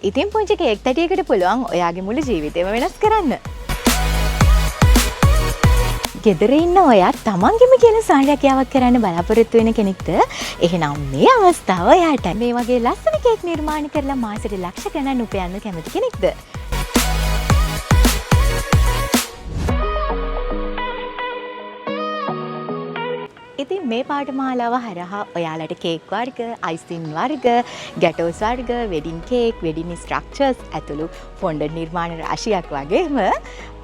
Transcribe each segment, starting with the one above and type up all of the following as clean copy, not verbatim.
ඉතින් පුංචි කේක් තැටියකට පුළුවන් ඔයාගේ මුළු ජීවිතේම වෙනස් කරන්න. ගෙදර ඉන්න ඔයා තමන්ගෙම කියලා සාහනයක් කරන්න බලාපොරොත්තු වෙන කෙනෙක්ද? එහෙනම් මේ අවස්ථාව ඔයාට. මේ වගේ ලස්සන කේක් නිර්මාණය කරලා මාසෙට ලක්ෂ ගණන් උපයන්න කැමති කෙනෙක්ද? ඉතින් මේ පාඨමාලාව හරහා ඔයාලට කේක් වර්ග, අයිසින් වර්ග, ගැටෝස් වර්ග, වෙඩින් කේක්, වෙඩින් ස්ට්‍රක්චර්ස් ඇතුළු ෆොන්ඩන්ට් නිර්මාණ රාශියක් වගේම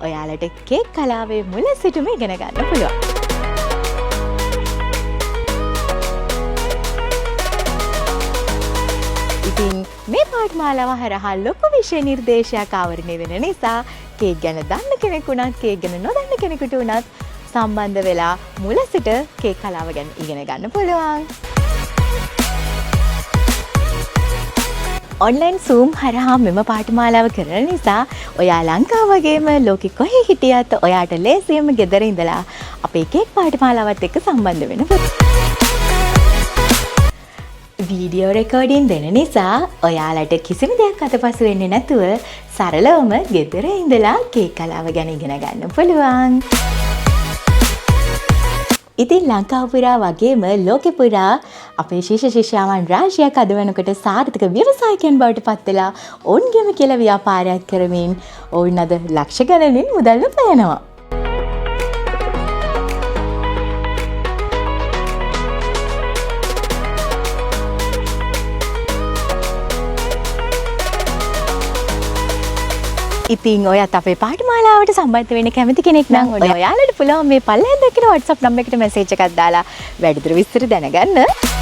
ඔයාලට කේක් කලාවේ මුල සිටම ඉගෙන ගන්න පුළුවන්. ඉතින් මේ පාඨමාලාව හරහා ලොකු විෂය නිර්දේශයක් ආවරණය වෙන නිසා කේක් ගැන දන්න කෙනෙකුණත් කේක් ගැන නොදන්න කෙනෙකුට උනත් සම්බන්ධ වෙලා මුල සිට කේක් කලාව ගැන ඉගෙන ගන්න පුළුවන්. ඔන්ලයින් Zoom හරහා මෙම පාඨමාලාව කරන නිසා ඔයා ලංකාව වගේම ලෝකෙ කොහේ හිටියත් ඔයාට ලේසියෙන්ම ගෙදර ඉඳලා අපේ කේක් පාඨමාලාවත් එක්ක සම්බන්ධ වෙන්න පුළුවන්. වීඩියෝ රෙකෝඩින් දෙන නිසා ඔයාලට කිසිම දෙයක් අතපසු වෙන්නේ නැතුව සරලවම ගෙදර ඉඳලා කේක් කලාව ගැන ඉගෙන ගන්න පුළුවන්. ඉතින් ලංකාව පුරා වගේම ලෝකෙ පුරා අපේ ශිෂ්‍ය ශිෂ්‍යාවන් රාශියක් අද වෙනකොට සාර්ථක ව්‍යවසායකයන් බවට පත් වෙලා ඔවුන්ගේම කියලා ව්‍යාපාරයක් කරමින් ඔවුන් අද ලක්ෂ ගණනින් මුදල් උපයනවා. ඉතින් ඔයත් අපේ පාඨමාලාවට සම්බන්ධ වෙන්න කැමති කෙනෙක් නම් ඔයාලට පුළුවන් මේ පල්ලෙන් දැක්කන WhatsApp නම්බර් එකට මැසේජ් එකක් දාලා වැඩිදුර විස්තර දැනගන්න.